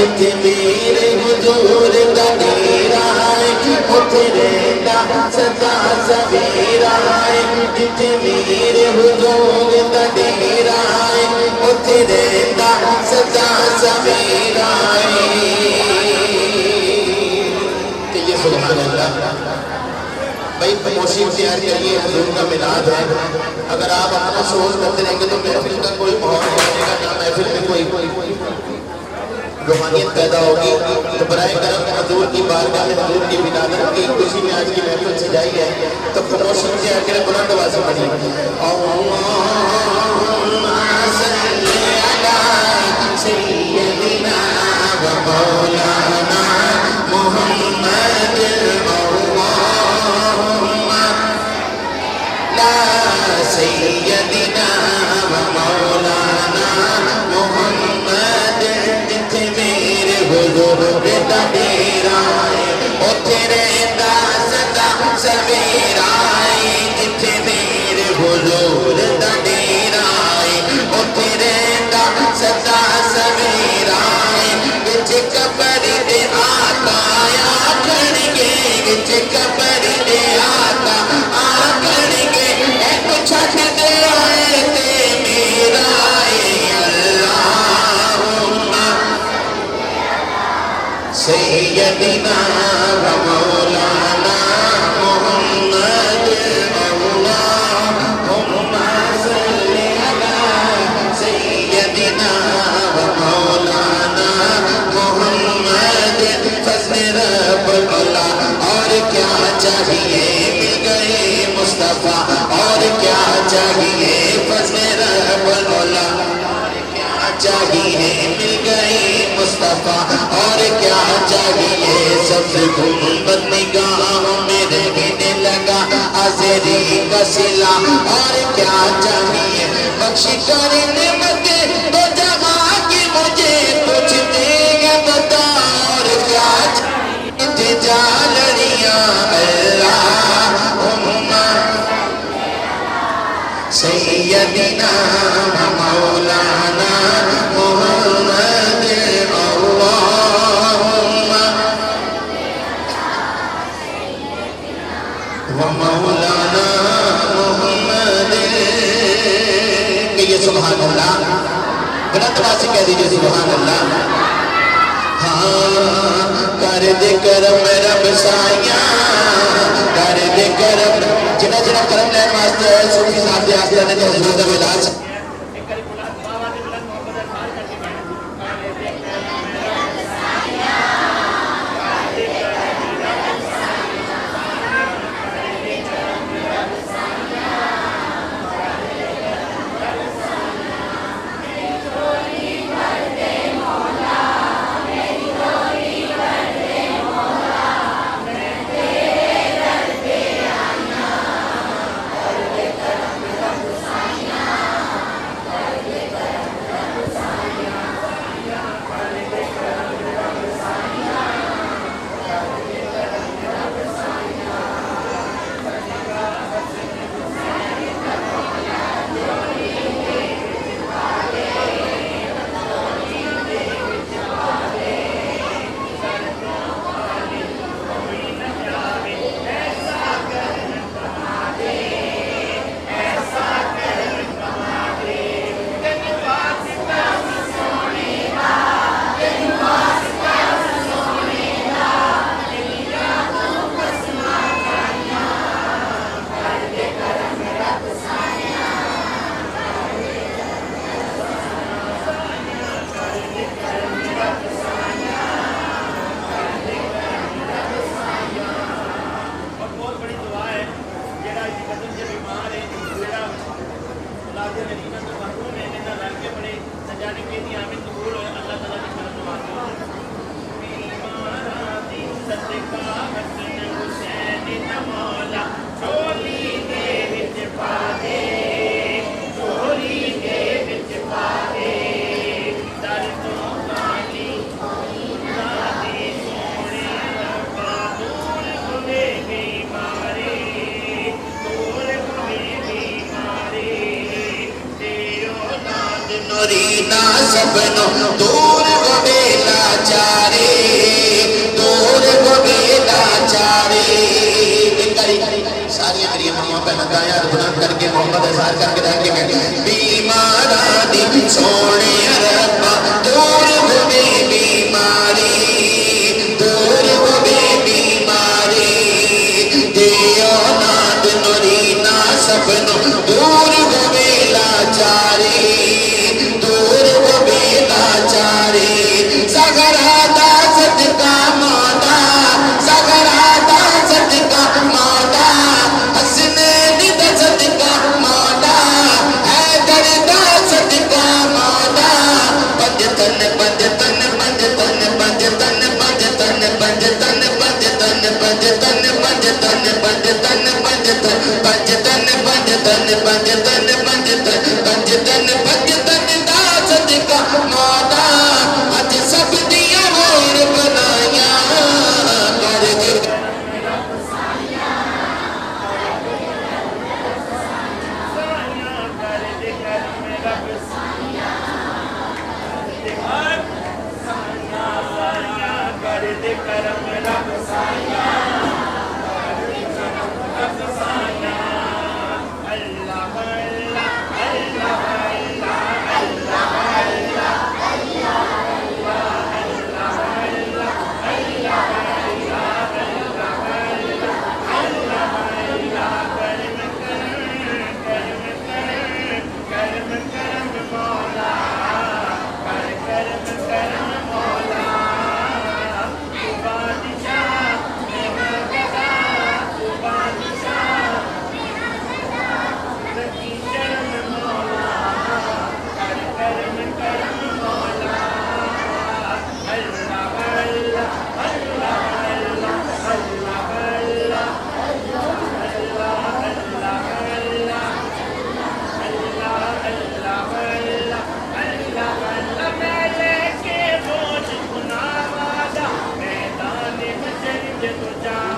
जिथे मेरे हुजूर दा डेरा है उथे रहंदा सदा सवेरा है जिथे मेरे हुजूर दा डेरा है उथे रहंदा सदा सवेरा है। ये सुभान अल्लाह भाई प्रमोशन तैयार करिए, हुजूर का मिलाद है। अगर आप अपना सोच करते रहेंगे तो महफिल का कोई माहौल बनेगा ना, महफिल में कोई रूहानियत पैदा होगी। तो बराए करम हुजूर की बारगाह में हुजूर की विलादत की खुशी में आज की महफिल सजाई है। तो प्रमोशन तैयार करें, बुलंद आवाज़ में पढ़िए अल्लाहुम्मा सल्ली अला सय्यिदिना व मौलाना मुहम्मद सय्यदिना व मौलाना मुहम्मद जिथे मेरे हुजूर दा डेरा है उथे रहंदा सदा सवेरा है जिथे मेरे हुजूर दा डेरा है उथे रहंदा सदा सवेरा है। विच कबर दे आका आखणगे, विच कबर दे आका आखणगे छठ दे आए ते मेरा अल्लाहुम्मा सय्यदिना व मौलाना मुहम्मद अल्लाहुम्मा सल्ली अला सय्यदिना व मौलाना मुहम्मद फज़ल रब्बुल अला। और क्या चाहिए मिल गए मुस्तफा, और क्या चाहिए फज़ल रब्बुल अला, और क्या चाहिए मिल गए मुस्तफा, और क्या चाहिए सबसे गुंबद निगाहों में रहने लगा अज़री का सिला। और क्या चाहिए बख्श कर नेमत तो जमा की मुझे कुछ देगा बता। और क्या चाहिए जालरियां अल्लाहुम्मा सय्यदिना व मौलाना मुहम्मद अल्लाहुम्मा व मौलाना मुहम्मद। कहिए सुभान अल्लाह, बुलंद आवाज़ से कह दीजिए सुभान अल्लाह। हाँ कर दे करम रब साया, कर दे करम जिन्हें जिन्हें करम लैन वास्ते सूफी साहब के आस्ते ने हुजूर दा मिलाद सबनो दूर गवेला चा गाया बुलंद करके मोहब्बत इज़हार करके रखेंगे बीमारा दी सोने रब्बा दूर होवे बीमारी दूर होवे बीमारी दियो नाद नूरीना सपनो दूर होवे लाचारी दूर होवे लाचारी सगरादा सदका माता सगरादा सदका माता हसनैन दा सदका माता हैदर दा सदका माता पंज तन पंज तन पंज तन पंज तन पंज तन पंज तन पंज तन पंज तन पंज तन पंज तन पंज तन पंज तन पंज तन पंज तन पंज तन पंज तन पंज तन दा सदका माता अज सब दिया होर बनाया कर दे जा